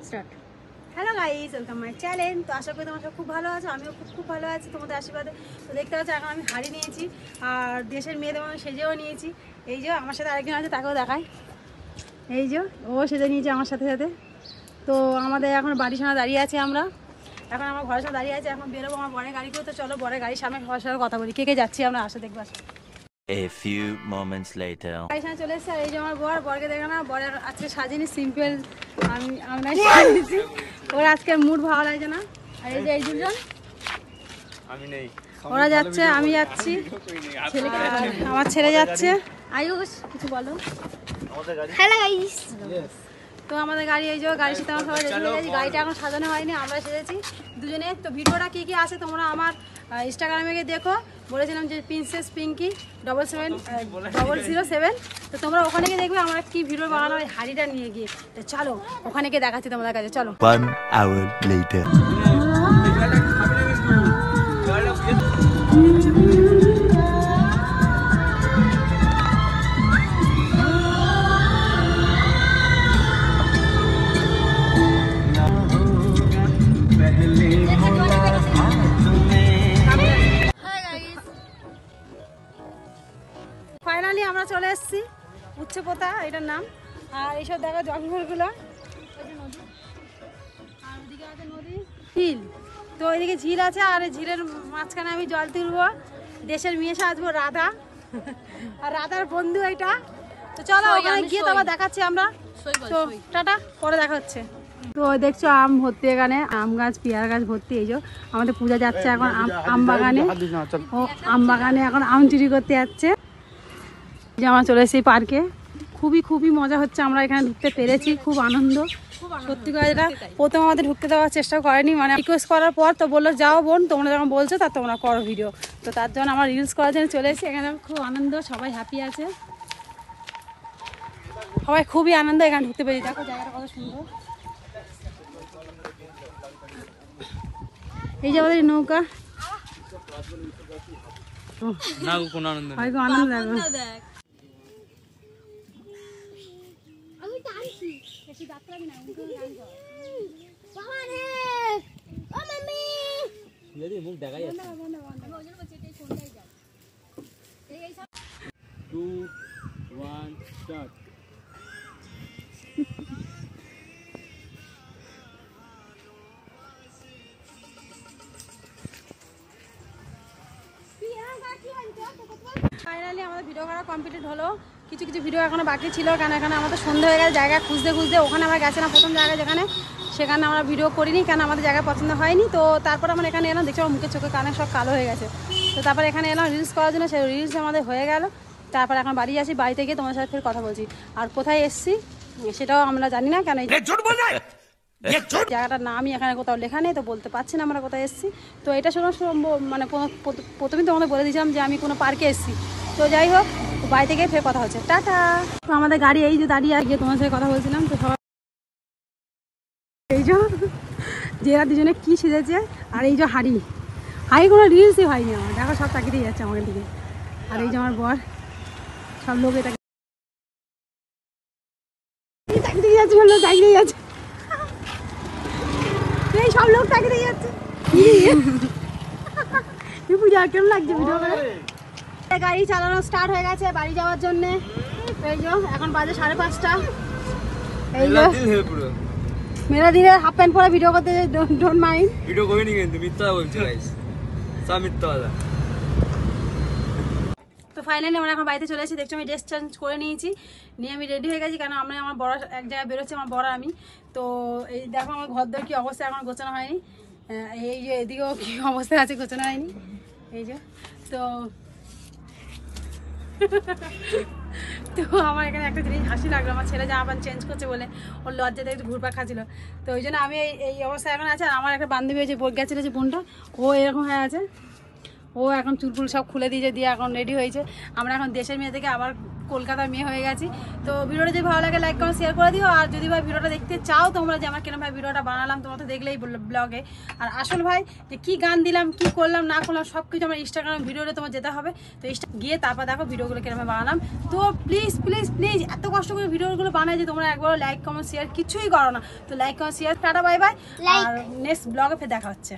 Start. Hello guys, welcome my channel. তো আশা করি তোমরা সব খুব ভালো আছো, আমিও খুব ভালো আছি তোমাদের আশীর্বাদে। তো দেখতে পাচ্ছ এখন আমি হাড়ি নিয়েছি আর দেশের মেয়েদের মতো সেজেও নিয়েছি। এই যে আমার সাথে আরেকজন আছে, তাকেও দেখাই। এই যে ও সেজে নিয়েছে আমার সাথে সাথে। তো আমাদের এখন বাড়ির সামনে দাঁড়িয়ে আছি আমরা, এখন আমার ঘরের সামনে দাঁড়িয়ে আছে। এখন বেরোবো আমার বরের গাড়ি করে। তো চলো বরের গাড়ির সামনে সবার সাথে কথা বলি, কে কে যাচ্ছি আমরা, আসো দেখবো। আসো। A few moments later. গাড়ির সামনে চলে এসেছে আর এই যে আমার বরকে দেখে না, বরের আজকে সাজিনি সিম্পল, আমরা সাজিয়েছি। ওর আজকে মুড ভালো লাগছে না। আর এই যে এই দুজন আমি নেই, ওরা যাচ্ছে, আমি যাচ্ছি, আমার ছেলে যাচ্ছে। আয়ুষ কিছু বলো। হ্যালো গাইস, তো আমাদের গাড়ি, এই যে গাড়ির সাথে আমরা সবাই রেডি হয়ে গেছি। গাড়িটা এখন সাজানো হয়নি, আমরা সেজেছি দুজনে। তো ভিডিওটা কী কী আছে তোমরা আমার ইনস্টাগ্রামে গিয়ে দেখো। বলেছিলাম যে প্রিন্সেস পিঙ্কি 77007। তো তোমরা ওখানে গিয়ে দেখবে আমরা কি ভিডিও বানানো হয় হাড়িটা নিয়ে গিয়ে। তো চলো ওখানে গিয়ে দেখাচ্ছি তোমাদের কাছে, চলো। 1 hour later. ফাইনালি আমরা চলে এসেছি উচ্চপোতা, এটার নাম। আর এইসব দেখো জঙ্গলগুলো, ওই যে নদী, আর ওদিকে আছে নদী, ঝিল। তো ওইদিকে ঝিল আছে আর ঝিলের মাঝখানে আমি জল তুলবো। দেশের মেয়ে সাজবো রাধা, আর রাধার বন্ধু এটা। তো চলো ওখানে গিয়ে তো আবার দেখাচ্ছি আমরা। তো টাটা, পরে দেখা হচ্ছে। তো দেখছো আম ভর্তি, এখানে আম গাছ, পেয়ারা গাছ ভর্তি। এই যে আমাদের পূজা যাচ্ছে এখন আম বাগানে, ও আম বাগানে এখন আম চুরি করতে যাচ্ছে। যে আমরা চলে এসেছি পার্কে, খুবই মজা হচ্ছে। আমরা এখানে ঢুকতে পেরেছি, খুব আনন্দ। সত্যি করে এটা প্রথম আমাদের ঢুকতে দেওয়ার চেষ্টা করেনি, মানে রিকোয়েস্ট করার পর তো বললো যাও বোন, তোমরা যখন বলছো তা তোমরা করো ভিডিও। তো তার জন্য আমার রিলস করার জন্য চলে এসেছি। এখানে খুব আনন্দ, সবাই হ্যাপি আছে, সবাই খুবই আনন্দ এখানে ঢুকতে পেরেছি। দেখো জায়গাটা কত সুন্দর। এই যে আমাদের নৌকা, কোনো আনন্দ নেই। আনন্দ দেখো। আমি টানছি। বাবা রে, ও মাম্মি, যদি মুখ দেখাই যাচ্ছে। 2 1 স্টার্ট। ফাইনালি আমাদের ভিডিও করা কমপ্লিট হলো। কিছু ভিডিও এখনো বাকি ছিল, কেন এখানে আমাদের সন্ধ্যা হয়ে গেছে। জায়গা খুঁজতে ওখানে আমরা গেছিলাম প্রথম জায়গায় যেখানে, সেখানে আমরা ভিডিও করিনি, কেন আমাদের জায়গা পছন্দ হয়নি। তো তারপর আমরা এখানে এলাম, দেখছি আমার মুখে চোখে কানে সব কালো হয়ে গেছে। তো তারপর এখানে এলাম রিলস করার জন্য, সেই রিলস আমাদের হয়ে গেল। তারপর এখন বাড়ি আসি, বাড়িতে গিয়ে তোমার সাথে ফের কথা বলছি। আর কোথায় এসছি সেটাও আমরা জানি না, কেন জায়গাটার নামই এখানে কোথাও লেখা নেই, তো বলতে পারছি না আমরা কোথায় এসেছি। তো এটা শোনা মানে প্রথমেই তোমাদের বলে দিয়েছিলাম যে আমি কোনো পার্কে এসেছি। তো যাই হোক, বাড়ি থেকে ফের কথা হচ্ছে, টাটা। তো আমাদের গাড়ি এই যে দাঁড়িয়ে গিয়ে তোমার সাথে কথা বলছিলাম। তো সবাই এই যে এরা দুজনে কি সেজেছে, আর এই যে হাড়ি কোনো রিলসই হয়নি আমার, দেখো সব তাকিয়ে যাচ্ছে আমাদের দিকে। আর এই যে আমার বর, সব লোক এটা তাকিয়ে যাচ্ছে, সব লোক তাকিয়ে যাচ্ছে, এই সব লোক তাকিয়ে যাচ্ছে। পূজা কেমন লাগছে ভিডিও করে? গাড়ি চালানো স্টার্ট হয়ে গেছে বাড়ি যাওয়ার জন্যে। এই যে এখন বাজে 5:30। এই যে মেরা দিনে হাফ প্যান্ট পরে ভিডিও করতে, ডোন্ট মাইন্ড। ভিডিও করিনি কিন্তু মিথ্যা বলছি গাইস, সব মিথ্যা কথা। তো ফাইনালি আমরা এখন বাড়িতে চলে এসেছি। দেখছো আমি ড্রেস চেঞ্জ করে নিয়েছি, নিয়ে আমি রেডি হয়ে গেছি, কারণ আমার বড় এক জায়গায় বেরোচ্ছে, আমার বড় আমি। তো এই দেখো আমার ঘর দর কি অবস্থা, এখন গোছানো হয়নি। এই যে এদিকেও কি অবস্থা আছে, গোছানো হয়নি। এই যে তো তো আমার এখানে একটা জিনিস হাসি লাগলো, আমার ছেলে জামা প্যান্ট চেঞ্জ করছে বলে ওর লজ্জাতে একটু ঘুরপাক খাচ্ছিল। তো ওই জন্য আমি এই অবস্থায় এখন আছে। আর আমার একটা বান্ধবী হয়েছে, বোট গেছিলো যে বোনটা, ও এরকম হয়ে আছে। ও এখন চুলফুল সব খুলে দিয়ে এখন রেডি হয়েছে। আমরা এখন দেশের মেয়ে থেকে আবার কলকাতার মেয়ে হয়ে গেছি। তো ভিডিওটা যদি ভালো লাগে লাইক কমেন্ট শেয়ার করে দিও। আর যদি ভাই ভিডিওটা দেখতে চাও তোমরা যে আমার কেন ভাই ভিডিওটা বানালাম, তোমরা তো দেখলেই ব্লগে। আর আসল ভাই যে কী গান দিলাম, কি করলাম না করলাম সব কিছু আমার ইনস্টাগ্রাম ভিডিওতে তোমার যেতে হবে। তো গিয়ে তারপর দেখো ভিডিওগুলো কেরকম বানালাম। তো প্লিজ প্লিজ প্লিজ এত কষ্ট করে ভিডিওগুলো বানাই যে তোমরা একবার লাইক কমেন্ট শেয়ার কিছুই করো না। তো like comment share, tata bye bye. আর নেক্সট ব্লগে ফের দেখা হচ্ছে।